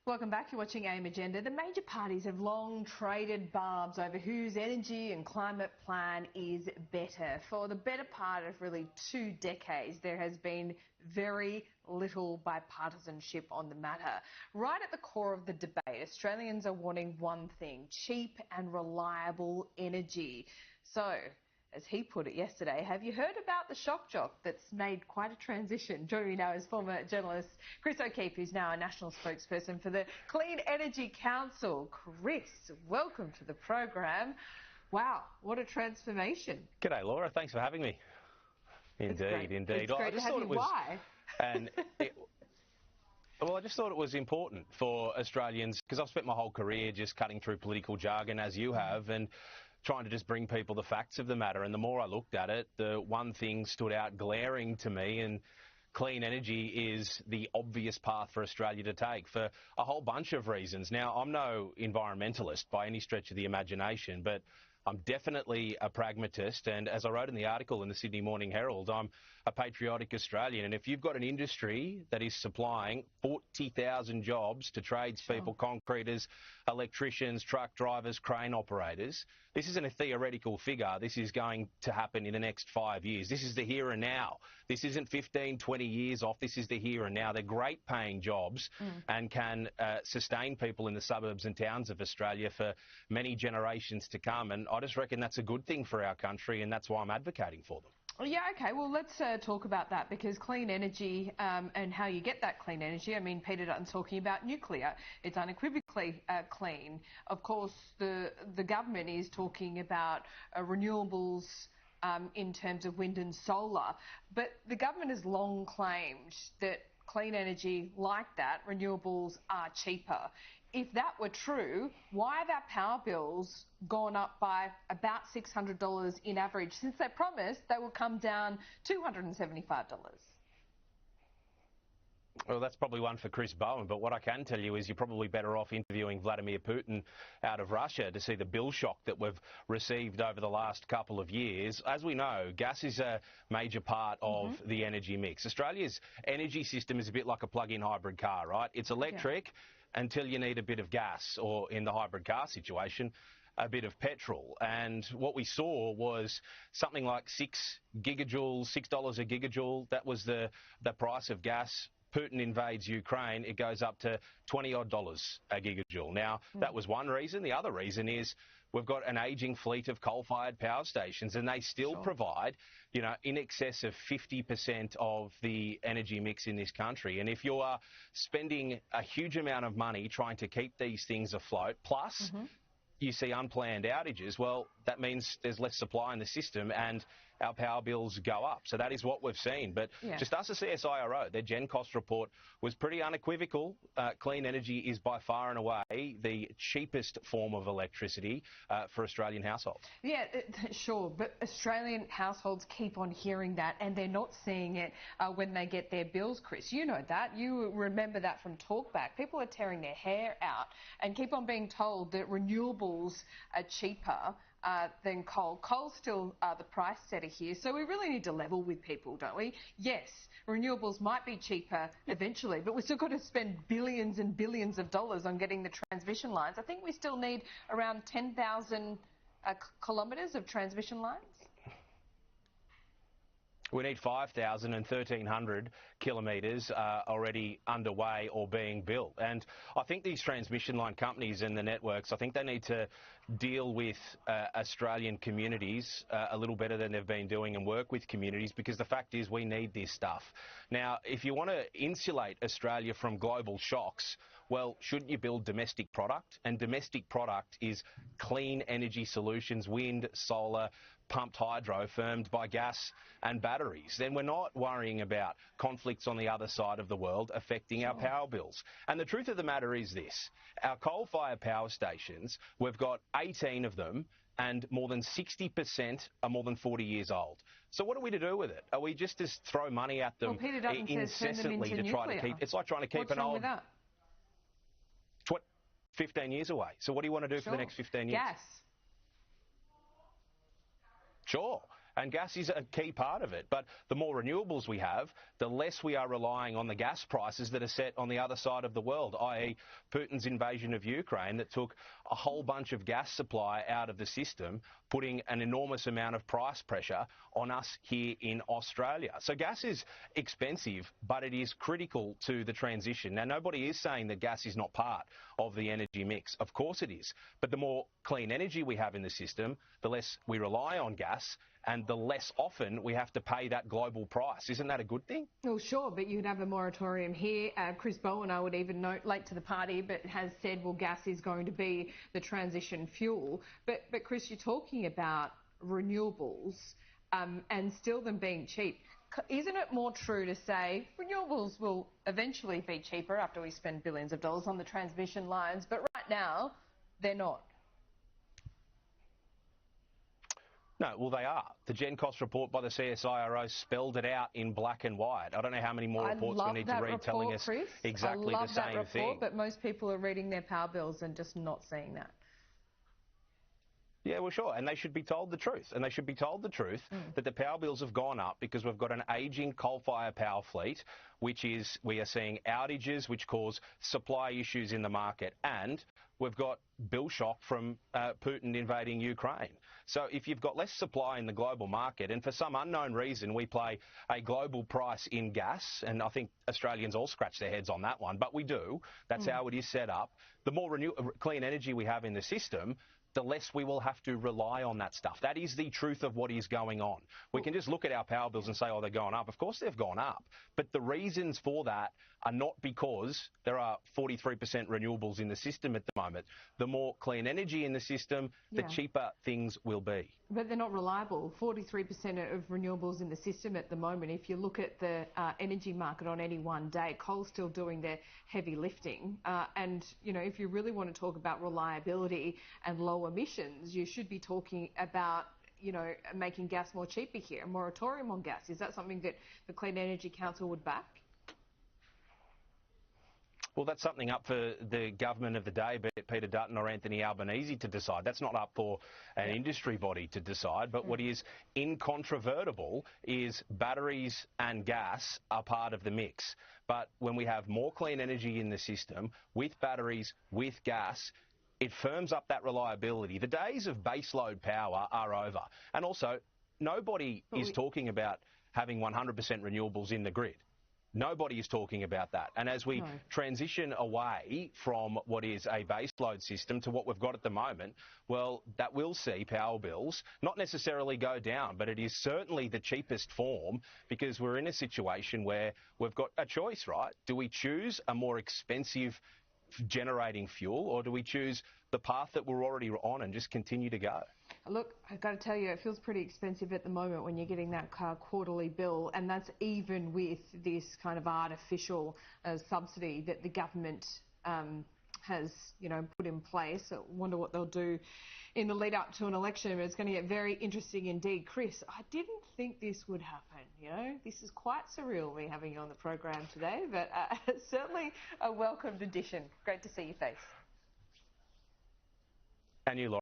Welcome back. You're watching AIM Agenda. The major parties have long traded barbs over whose energy and climate plan is better. For the better part of really 2 decades, there has been very little bipartisanship on the matter. Right at the core of the debate, Australians are wanting one thing: cheap and reliable energy. So, as he put it yesterday, have you heard about the shock jock that's made quite a transition? Joining me now is former journalist Chris O'Keefe, who's now a national spokesperson for the Clean Energy Council. Chris, welcome to the program. Wow, what a transformation. G'day, Laura. Thanks for having me. Indeed, indeed. It's great to have you. Why? Well, I just thought it was important for Australians, because I've spent my whole career just cutting through political jargon, as you have, and trying to just bring people the facts of the matter. And the more I looked at it, the one thing stood out glaring to me, and clean energy is the obvious path for Australia to take for a whole bunch of reasons. Now, I'm no environmentalist by any stretch of the imagination, but I'm definitely a pragmatist, and as I wrote in the article in the Sydney Morning Herald, I'm a patriotic Australian, and if you've got an industry that is supplying 40,000 jobs to tradespeople, concreters, electricians, truck drivers, crane operators, this isn't a theoretical figure. This is going to happen in the next 5 years. This is the here and now. This isn't 15, 20 years off. This is the here and now. They're great paying jobs and can sustain people in the suburbs and towns of Australia for many generations to come, and I just reckon that's a good thing for our country, and that's why I'm advocating for them. Yeah, OK. Well, let's talk about that, because clean energy and how you get that clean energy. I mean, Peter Dutton's talking about nuclear. It's unequivocally clean. Of course, the government is talking about renewables in terms of wind and solar. But the government has long claimed that clean energy like that, renewables, are cheaper. If that were true, why have our power bills gone up by about $600 in average since they promised they would come down $275? Well, that's probably one for Chris Bowen, but what I can tell you is you're probably better off interviewing Vladimir Putin out of Russia to see the bill shock that we've received over the last couple of years. As we know, gas is a major part of the energy mix. Australia's energy system is a bit like a plug-in hybrid car, right? It's electric until you need a bit of gas, or in the hybrid car situation, a bit of petrol. And what we saw was something like $6 a gigajoule. That was the price of gas. Putin invades Ukraine, it goes up to $20-odd a gigajoule. Now, that was one reason. The other reason is we've got an ageing fleet of coal-fired power stations, and they still provide, you know, in excess of 50% of the energy mix in this country. And if you are spending a huge amount of money trying to keep these things afloat, plus you see unplanned outages, well, that means there's less supply in the system and our power bills go up. So that is what we've seen. But just ask the CSIRO. Their Gen Cost report was pretty unequivocal. Clean energy is by far and away the cheapest form of electricity for Australian households. Yeah, sure. But Australian households keep on hearing that, and they're not seeing it when they get their bills, Chris. You know that. You remember that from Talkback. People are tearing their hair out and keep on being told that renewables are cheaper than coal. Coal's still the price setter here, so we really need to level with people, don't we? Yes, renewables might be cheaper eventually, but we've still got to spend billions and billions of dollars on getting the transmission lines. I think we still need around 10,000 kilometres of transmission lines. We need 5,000 and 1,300 kilometres already underway or being built. And I think these transmission line companies and the networks, I think they need to deal with Australian communities a little better than they've been doing, and work with communities, because the fact is we need this stuff. Now, if you want to insulate Australia from global shocks, well, shouldn't you build domestic product? And domestic product is clean energy solutions, wind, solar, pumped hydro, firmed by gas and batteries. Then we're not worrying about conflicts on the other side of the world affecting our power bills. And the truth of the matter is this: our coal-fired power stations, we've got 18 of them, and more than 60% are more than 40 years old. So what are we to do with it? Are we just to throw money at them incessantly to try to keep... It's like trying to keep an old... 15 years away. So what do you want to do for the next 15 years? Gas. Sure. and gas is a key part of it. But the more renewables we have, the less we are relying on the gas prices that are set on the other side of the world, i.e. Putin's invasion of Ukraine that took a whole bunch of gas supply out of the system, putting an enormous amount of price pressure on us here in Australia. So gas is expensive, but it is critical to the transition. Now, nobody is saying that gas is not part of the energy mix. Of course it is. But the more clean energy we have in the system, the less we rely on gas, and the less often we have to pay that global price. Isn't that a good thing? Well, sure, but you'd have a moratorium here. Chris Bowen, I would even note, late to the party, but has said, well, gas is going to be the transition fuel. But Chris, you're talking about renewables and still them being cheap. Isn't it more true to say renewables will eventually be cheaper after we spend billions of dollars on the transmission lines, but right now they're not? No, well, they are. The Gen Cost report by the CSIRO spelled it out in black and white. I don't know how many more reports we need to read telling us Chris. exactly the same thing. But most people are reading their power bills and just not seeing that. Yeah, well, sure, and they should be told the truth. And they should be told the truth that the power bills have gone up because we've got an ageing coal-fired power fleet, which is, we are seeing outages which cause supply issues in the market, and we've got bill shock from Putin invading Ukraine. So if you've got less supply in the global market, and for some unknown reason we play a global price in gas, and I think Australians all scratch their heads on that one, but we do, that's how it is set up, the more clean energy we have in the system, the less we will have to rely on that stuff. That is the truth of what is going on. We can just look at our power bills and say, oh, they're going up. Of course they've gone up. But the reasons for that are not because there are 43% renewables in the system at the moment. The more clean energy in the system, the cheaper things will be. But they're not reliable. 43% of renewables in the system at the moment. If you look at the energy market on any one day, coal's still doing their heavy lifting. And, you know, if you really want to talk about reliability and low emissions, you should be talking about, you know, making gas more cheaper here, a moratorium on gas. Is that something that the Clean Energy Council would back? Well, that's something up for the government of the day, be it Peter Dutton or Anthony Albanese, to decide. That's not up for an industry body to decide. But what is incontrovertible is batteries and gas are part of the mix. But when we have more clean energy in the system, with batteries, with gas, it firms up that reliability. The days of baseload power are over. And also, nobody is talking about having 100% renewables in the grid. Nobody is talking about that. And as we transition away from what is a baseload system to what we've got at the moment, well, that will see power bills not necessarily go down, but it is certainly the cheapest form because we're in a situation where we've got a choice, right? Do we choose a more expensive generating fuel, or do we choose the path that we're already on and just continue to go? Look, I've got to tell you, it feels pretty expensive at the moment when you're getting that quarterly bill, and that's even with this kind of artificial subsidy that the government has, you know, put in place. I wonder what they'll do in the lead up to an election, but it's going to get very interesting indeed. Chris, I didn't think this would happen, you know. This is quite surreal, me having you on the program today, but certainly a welcomed addition. Great to see your face. And you, Laura.